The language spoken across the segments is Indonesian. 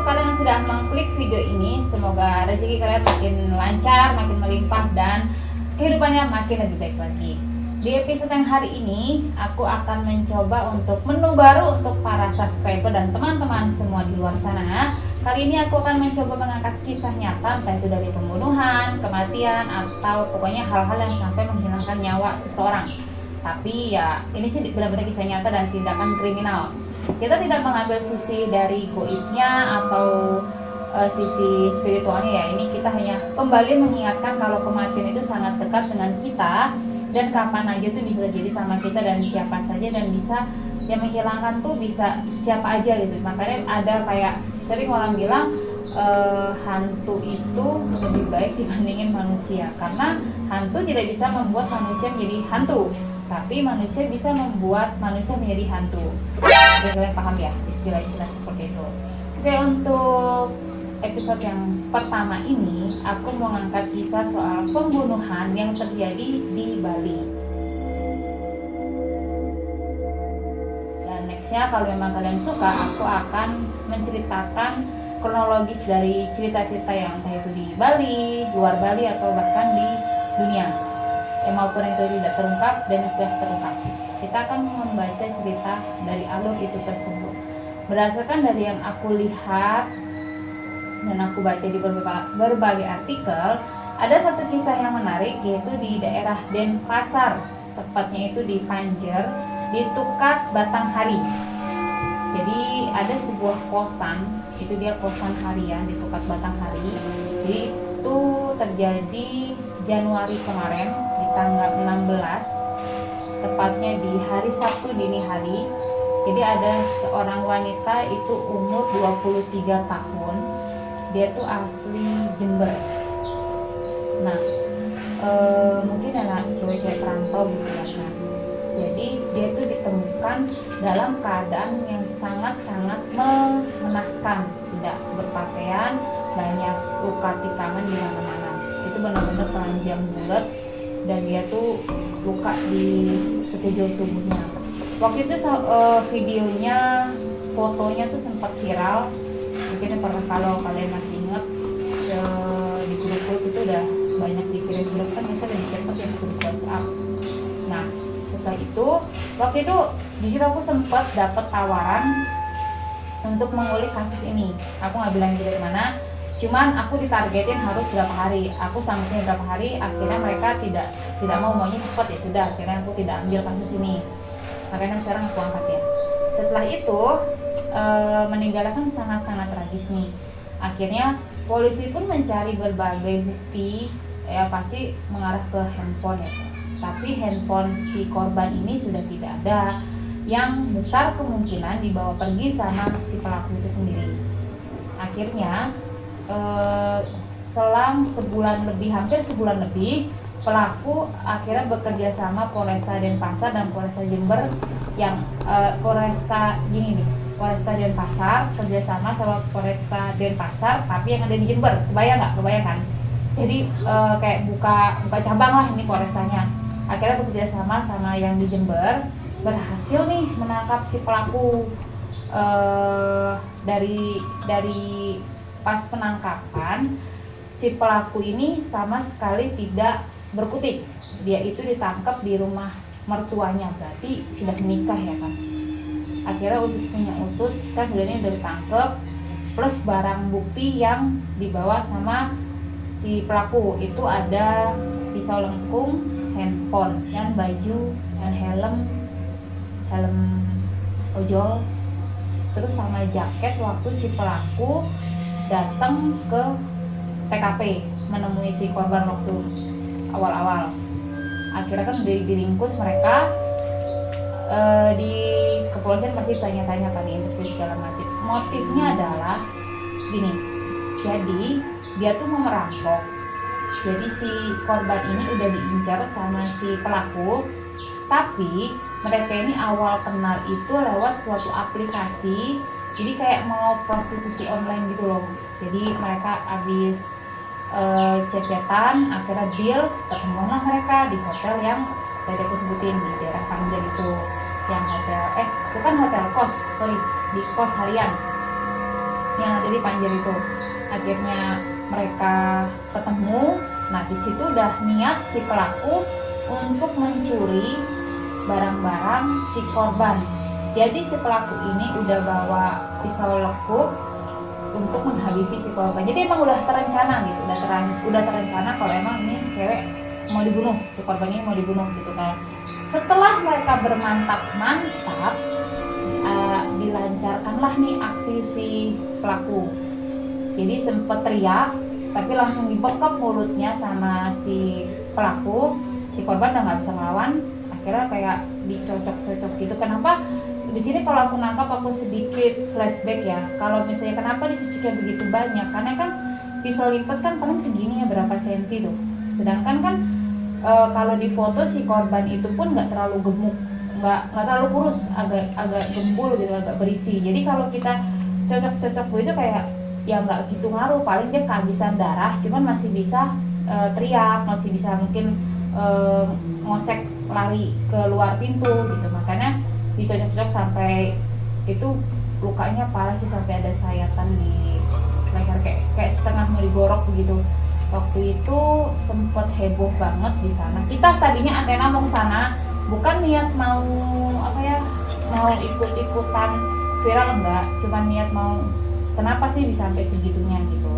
untuk kalian yang sudah mengklik video ini, semoga rezeki kalian makin lancar, makin melimpah, dan kehidupannya makin lebih baik lagi. Di episode yang hari ini, aku akan mencoba untuk menu baru untuk para subscriber dan teman-teman semua di luar sana. Kali ini aku akan mencoba mengangkat kisah nyata, entah itu dari pembunuhan, kematian, atau pokoknya hal-hal yang sampai menghilangkan nyawa seseorang. Tapi ya, ini sih benar-benar kisah nyata dan tindakan kriminal. Kita tidak mengambil sisi dari goibnya atau sisi spiritualnya ya. Ini kita hanya kembali mengingatkan kalau kematian itu sangat dekat dengan kita, dan kapan aja tuh bisa terjadi sama kita dan siapa saja, dan bisa yang menghilangkan tuh bisa siapa aja gitu. Makanya ada kayak sering orang bilang hantu itu lebih baik dibandingin manusia, karena hantu tidak bisa membuat manusia menjadi hantu, tapi manusia bisa membuat manusia menjadi hantu. Jadi kalian paham ya istilah-istilah seperti itu. Oke, untuk episode yang pertama ini aku mau ngangkat kisah soal pembunuhan yang terjadi di Bali. Dan nextnya kalau memang kalian suka, aku akan menceritakan kronologis dari cerita-cerita yang entah itu di Bali, luar Bali, atau bahkan di dunia. Maupun itu tidak terungkap dan sudah terungkap, kita akan membaca cerita dari alur itu tersebut. Berdasarkan dari yang aku lihat dan aku baca di berbagai artikel, ada satu kisah yang menarik, yaitu di daerah Denpasar, tepatnya itu di Panjer, di Tukat Batanghari. Jadi ada sebuah kosan, itu dia kosan harian di Tukat Batanghari. Jadi itu terjadi Januari kemarin di tanggal 16, tepatnya di hari Sabtu dini hari. Jadi ada seorang wanita itu umur 23 tahun. Dia tuh asli Jember. Nah, mungkin anak cewek-cewek perantau gitu ya kan. Jadi dia tuh ditemukan dalam keadaan yang sangat-sangat mengenaskan, tidak berpakaian, banyak luka tikaman di mana-mana. Itu benar-benar telanjang bulat, dan dia tuh luka di sekujur tubuhnya. Waktu itu videonya, fotonya tuh sempat viral. Mungkin pernah, kalau kalian masih ingat, di grup-grup itu udah banyak dikirim grup, kan bisa dicepat ya grup WhatsApp. Nah, setelah itu, waktu itu jujur aku sempat dapat tawaran untuk mengulik kasus ini. Aku nggak bilang dari mana, cuman aku ditargetin harus berapa hari. Aku sampai berapa hari, akhirnya mereka tidak maunya cepat, ya sudah, akhirnya aku tidak ambil kasus ini. Makanya sekarang aku angkat ya. Setelah itu meninggalnya kan sangat-sangat tragis nih. Akhirnya polisi pun mencari berbagai bukti, ya pasti mengarah ke handphone ya. Tapi handphone si korban ini sudah tidak ada, yang besar kemungkinan dibawa pergi sama si pelaku itu sendiri. Akhirnya selang sebulan lebih, hampir sebulan lebih, pelaku akhirnya bekerja sama Polresta Denpasar dan Polresta Jember, yang Polresta Denpasar kerjasama sama Polresta Denpasar, tapi yang ada di Jember. Kebayang kan? Jadi kayak buka cabang lah ini Polrestanya. Akhirnya bekerja sama yang di Jember, berhasil nih menangkap si pelaku. Dari pas penangkapan, si pelaku ini sama sekali tidak berkutik. Dia itu ditangkap di rumah mertuanya, berarti sudah menikah ya kan. Akhirnya usut kan udah ditangkap, plus barang bukti yang dibawa sama si pelaku itu ada pisau lengkung, handphone, dan baju, dan helm ojol, terus sama jaket waktu si pelaku datang ke TKP menemui si korban waktu awal-awal. Akhirnya kan diringkus mereka, di kepolisian pasti tanya-tanya kan, interview segala macam. Motifnya adalah gini, jadi dia tuh mau merampok. Jadi si korban ini udah diincar sama si pelaku, tapi mereka ini awal kenal itu lewat suatu aplikasi. Jadi kayak mau prostitusi online gitu loh. Jadi mereka habis cecetan, akhirnya deal, ketemulah mereka di hotel yang tadi aku sebutin di daerah Panjer itu, yang hotel bukan hotel, kos, sorry, di kos harian. yang ada di Panjer itu. Akhirnya mereka ketemu. Nah di situ udah niat si pelaku untuk mencuri barang-barang si korban. Jadi si pelaku ini udah bawa pisau lekuk untuk menghabisi si korban. Jadi emang udah terencana gitu, udah terencana kalau emang ini cewek mau dibunuh, si korban ini mau dibunuh gitu kan. Setelah mereka bermantap-mantap, dilancarkanlah nih aksi si pelaku. Jadi sempet teriak, tapi langsung dibekap mulutnya sama si pelaku. Si korban udah nggak bisa ngelawan, akhirnya kayak dicocok-cocok gitu. Kenapa? Di sini kalau aku nangkap, aku sedikit flashback ya. Kalau misalnya kenapa dicucuknya begitu banyak? Karena kan pisau lipat kan paling segini ya, berapa senti tuh. Sedangkan kan kalau di foto si korban itu pun nggak terlalu gemuk, nggak terlalu kurus, agak gembul gitu, agak berisi. Jadi kalau kita cocok-cocok begitu kayak ya nggak gitu ngaruh, paling dia kehabisan darah, cuman masih bisa teriak, masih bisa mungkin ngosek lari ke luar pintu gitu. Makanya dicocok-cocok sampai itu lukanya parah sih, sampai ada sayatan di leher kayak setengah mau digorok begitu. Waktu itu sempet heboh banget di sana. Kita tadinya antena mau ke sana, bukan niat mau mau ikut-ikutan viral, enggak, cuma niat mau kenapa sih bisa sampai segitunya gitu.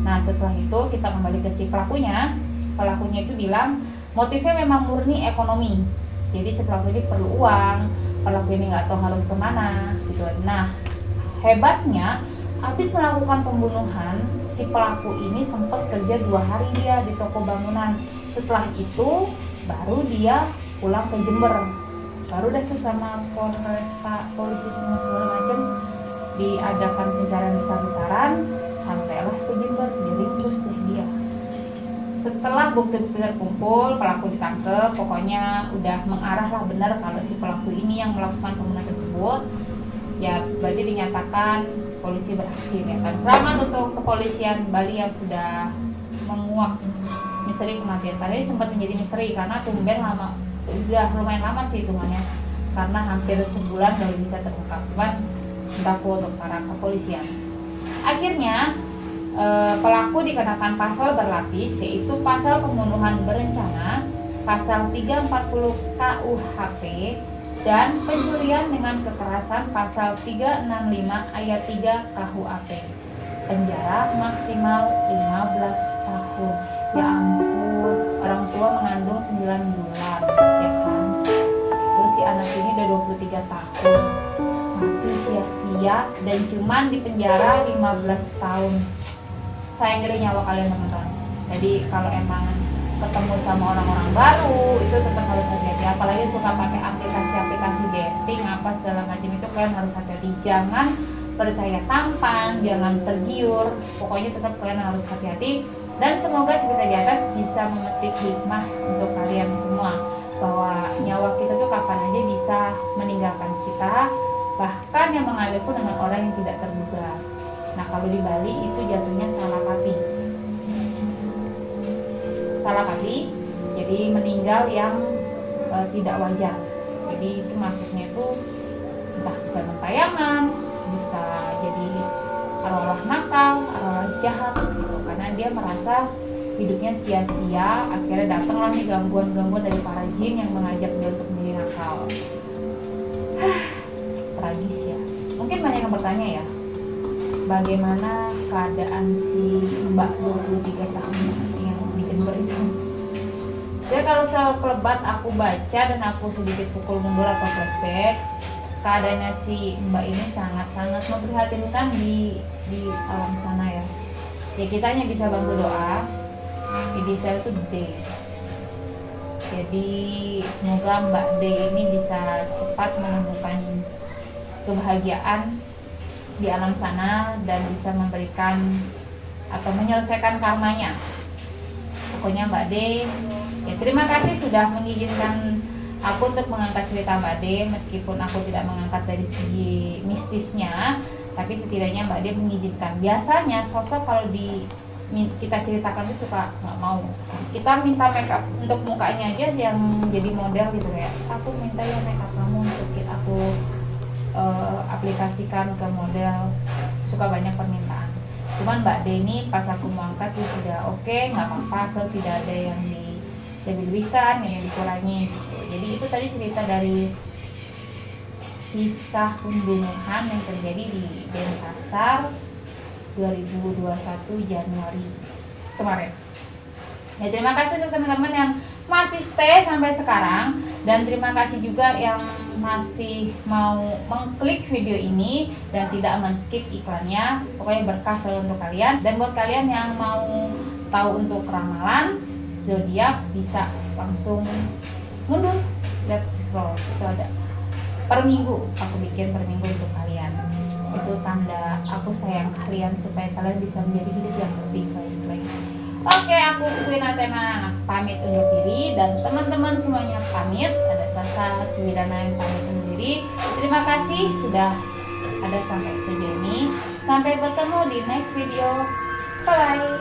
Nah setelah itu kita kembali ke si pelakunya itu bilang motifnya memang murni ekonomi. Jadi si pelaku ini perlu uang, pelaku ini nggak tahu harus kemana gitu. Nah hebatnya, habis melakukan pembunuhan, si pelaku ini sempat kerja 2 hari dia di toko bangunan. Setelah itu baru dia pulang ke Jember. Baru deh tuh sama polisi semua segala macam diadakan pencarian besar-besaran, sampailah ke Jember, diringkus deh dia. Setelah bukti-bukti terkumpul, pelaku ditangkap. Pokoknya udah mengarah lah benar kalau si pelaku ini yang melakukan pembunuhan tersebut. Ya berarti dinyatakan polisi berhasil ya kan. Selamat untuk kepolisian Bali yang sudah menguak misteri kematian. Tadi sempat menjadi misteri karena tumben lama, udah lumayan lama sih hitungannya, karena hampir sebulan baru bisa terungkap. Cuman bravo untuk para kepolisian. Akhirnya pelaku dikenakan pasal berlapis, yaitu pasal pembunuhan berencana, pasal 340 KUHP, dan pencurian dengan kekerasan pasal 365 ayat 3 KUHP. Penjara maksimal 15 tahun. Ya ampun, orang tua mengandung 9 bulan ya kan. Terus si anak ini udah 23 tahun, mati sia-sia dan cuman di penjara 15 tahun. Sayang dari nyawa kalian teman-teman. Jadi kalau emang ketemu sama orang-orang baru itu tetap harus hati-hati, apalagi suka pakai aplikasi dating apa segala macam, itu kalian harus hati-hati. Jangan percaya tampan, jangan tergiur, pokoknya tetap kalian harus hati-hati. Dan semoga cerita di atas bisa memetik hikmah untuk kalian semua, bahwa nyawa kita tuh kapan aja bisa meninggalkan kita, bahkan yang mengalir pun dengan orang yang tidak terduga. Nah kalau di Bali itu jatuhnya salah pati, jadi meninggal yang tidak wajar. Jadi itu maksudnya itu entah bisa gentayangan, bisa jadi arwah nakal, arwah jahat gitu, karena dia merasa hidupnya sia-sia. Akhirnya datanglah nih gangguan-gangguan dari para jin yang mengajak dia untuk menjadi nakal. Tragis ya. Mungkin banyak yang bertanya ya, bagaimana keadaan si Mbak 23 tahun yang di Jember itu. Jadi kalau sekelebat aku baca dan aku sedikit pukul mundur atau flashback, keadaannya si Mbak ini sangat-sangat memprihatinkan di alam sana ya. Ya kita hanya bisa bantu doa. Inisial itu D. Jadi semoga Mbak D ini bisa cepat menemukan kebahagiaan di alam sana dan bisa memberikan atau menyelesaikan karmanya. Pokoknya Mbak D, ya terima kasih sudah mengizinkan aku untuk mengangkat cerita Mbak D, meskipun aku tidak mengangkat dari segi mistisnya, tapi setidaknya Mbak D mengizinkan. Biasanya sosok kalau kita ceritakan itu suka nggak mau. Kita minta makeup untuk mukanya aja yang jadi model gitu, kayak aku minta ya makeup kamu untuk aku aplikasikan ke model suka banyak permintaan. Cuman Mbak D ini pas aku mau angkat tuh sudah oke, nggak apa-apa, asal tidak ada yang dilebih-lebihkan, yang dikurangi gitu. Jadi itu tadi cerita dari kisah pembunuhan yang terjadi di Denpasar 2021 Januari kemarin. Ya, terima kasih untuk teman-teman yang masih stay sampai sekarang, dan terima kasih juga yang masih mau mengklik video ini dan tidak men-skip iklannya. Pokoknya berkah selalu untuk kalian. Dan buat kalian yang mau tahu untuk ramalan zodiak bisa langsung mundur, lihat scroll, itu ada per minggu, aku bikin per minggu untuk kalian. Itu tanda aku sayang kalian supaya kalian bisa menjadi hidup yang lebih baik lagi. Oke, aku Queen Athena pamit undur diri, dan teman-teman semuanya pamit. Ada Sasa Suwidana yang pamit undur diri. Terima kasih sudah ada sampai sejauh ini. Sampai bertemu di next video. Bye.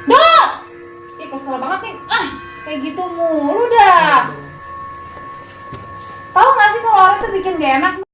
Dot! Ih, kesel banget nih. Kayak gitu mulu dah. Tahu nggak sih kalau orang tuh bikin gak enak.